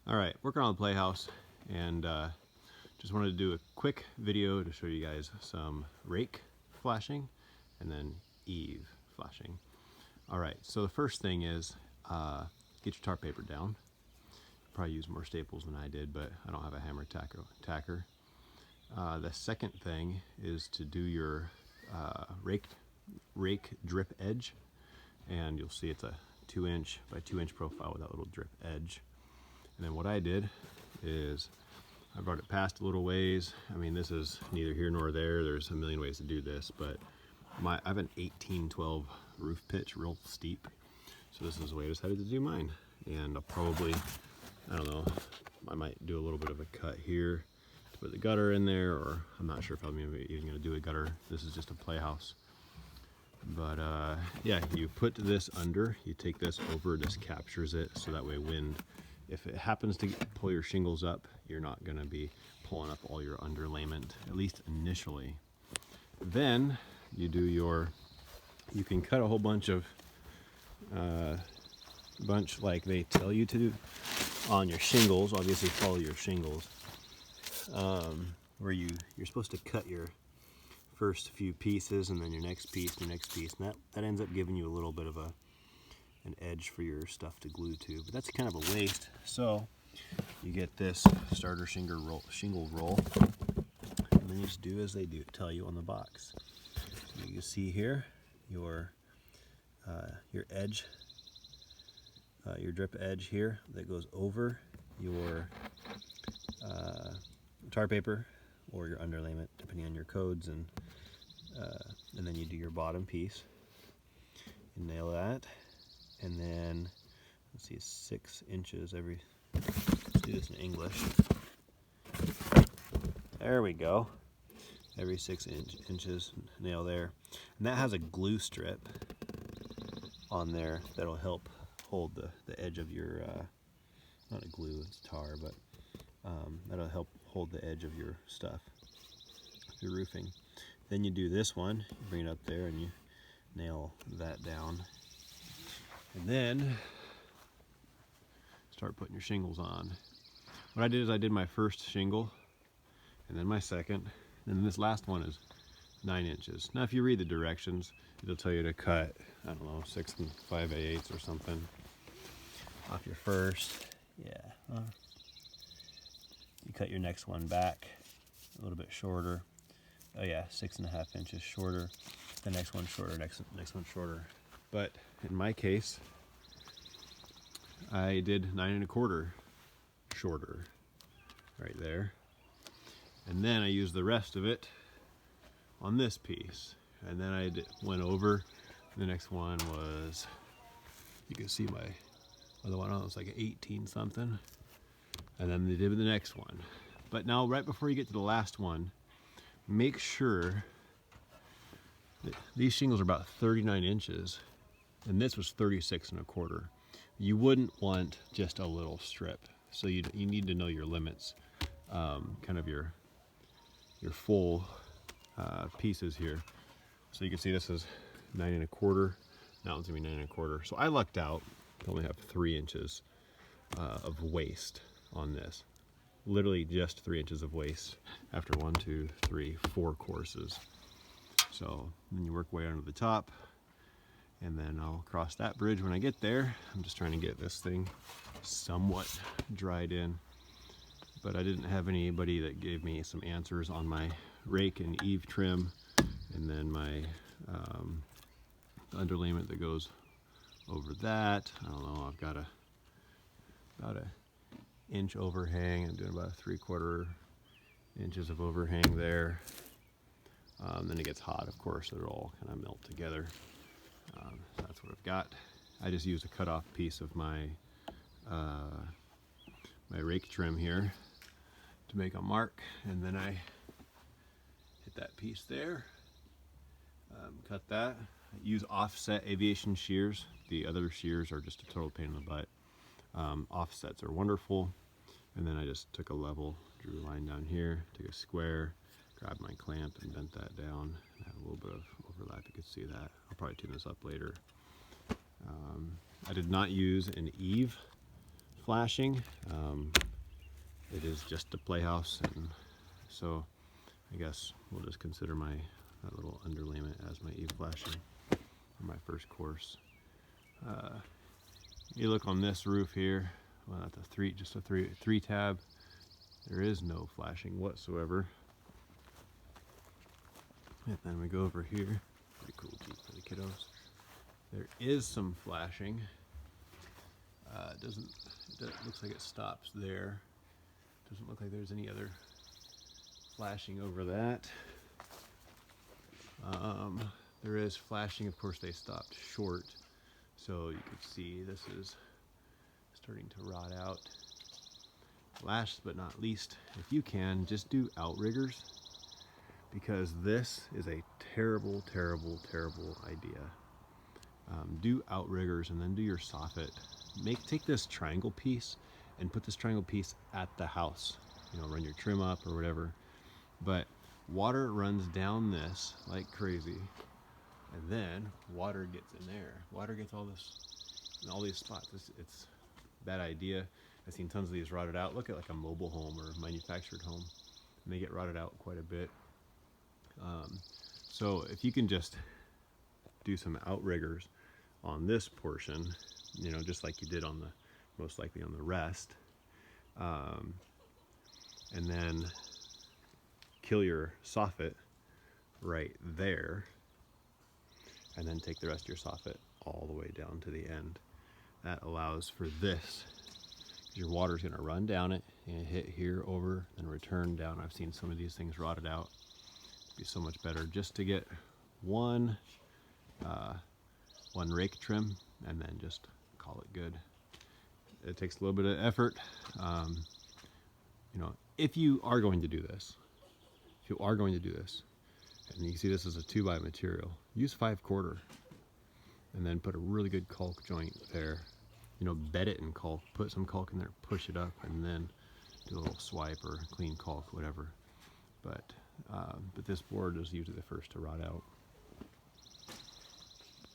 All right, working on the playhouse, and just wanted to do a quick video to show you guys some rake flashing and then eave flashing. All right, so the first thing is get your tar paper down. Probably use more staples than I did, but I don't have a hammer tacker. The second thing is to do your rake drip edge, and you'll see it's a 2-inch by 2-inch profile with that little drip edge. And then what I did is I brought it past a little ways. I mean, this is neither here nor there. There's a million ways to do this, but I have an 18-12 roof pitch, real steep. So this is the way I decided to do mine. And I'll probably, I don't know, I might do a little bit of a cut here to put the gutter in there, or I'm not sure if I'm even gonna do a gutter. This is just a playhouse. But yeah, you put this under, you take this over, this captures it, so that way wind, if it happens to pull your shingles up, you're not going to be pulling up all your underlayment, at least initially. Then you do you can cut a whole bunch of, like they tell you to do on your shingles. Obviously follow your shingles, where you're supposed to cut your first few pieces and then your next piece, and that ends up giving you a little bit of an edge for your stuff to glue to, but that's kind of a waste. So you get this starter shingle roll, and then you just do as they tell you on the box. You can see here your edge, your drip edge here that goes over your tar paper or your underlayment, depending on your codes, and then you do your bottom piece. You nail that. And then, let's see, 6 inches every, let's do this in English. There we go. Every 6 inches, nail there. And that has a glue strip on there that'll help hold the edge of your, not a glue, it's tar, but that'll help hold the edge of your stuff, your roofing. Then you do this one, you bring it up there and you nail that down. And then start putting your shingles on. What I did is I did my first shingle, and then my second, and then this last one is 9 inches. Now if you read the directions, it'll tell you to cut, I don't know, 6 5/8 or something off your first. Yeah. You cut your next one back a little bit shorter. Oh yeah, 6.5 inches shorter. The next one shorter, next one shorter. But in my case, I did 9 1/4 shorter right there. And then I used the rest of it on this piece. And then I went over. The next one was, you can see my other one, it was like 18 something. And then they did the next one. But now right before you get to the last one, make sure that these shingles are about 39 inches. And this was 36 1/4. You wouldn't want just a little strip. So you need to know your limits, kind of your full pieces here. So you can see this is 9 1/4. That one's gonna be 9 1/4. So I lucked out to only have 3 inches of waste on this. Literally just 3 inches of waste after 1, 2, 3, 4 courses. So then you work way under the top, and then I'll cross that bridge when I get there. I'm just trying to get this thing somewhat dried in, but I didn't have anybody that gave me some answers on my rake and eave trim, and then my underlayment that goes over that. I don't know, I've got about a inch overhang. I'm doing about 3/4 inches of overhang there. Then it gets hot, of course, it'll all kind of melt together. So that's what I've got. I just used a cut-off piece of my my rake trim here to make a mark, and then I hit that piece there, cut that. I use offset aviation shears. The other shears are just a total pain in the butt. Offsets are wonderful. And then I just took a level, drew a line down here, took a square, grabbed my clamp and bent that down. I have a little bit of overlap, you can see that. I'll probably tune this up later. I did not use an eave Flashing. It is just a playhouse, and so I guess we'll just consider that little underlayment as my Eve Flashing for my first course. You look on this roof here, well, that's just a three tab. There is no flashing whatsoever. And then we go over here. Pretty cool Jeep for the kiddos. There is some flashing. It looks like it stops there. Doesn't look like there's any other flashing over that. There is flashing. Of course, they stopped short, so you can see this is starting to rot out. Last but not least, if you can, just do outriggers, because this is a terrible, terrible, terrible idea. Do outriggers and then do your soffit. Take this triangle piece and put this triangle piece at the house. You know, run your trim up or whatever. But water runs down this like crazy, and then water gets in there. Water gets all these spots. It's a bad idea. I've seen tons of these rotted out. Look at like a mobile home or manufactured home, and they get rotted out quite a bit. So if you can just do some outriggers on this portion, you know, just like you did on the, most likely on the rest, and then kill your soffit right there, and then take the rest of your soffit all the way down to the end. That allows for this. Your water's going to run down it and hit here over and return down. I've seen some of these things rotted out. It'd be so much better just to get one rake trim and then just call it good. It takes a little bit of effort. You know, if you are going to do this, and you see this is a 2x material, use 5/4 and then put a really good caulk joint there. You know, bed it in caulk, put some caulk in there, push it up, and then do a little swipe or clean caulk, whatever. But this board is usually the first to rot out.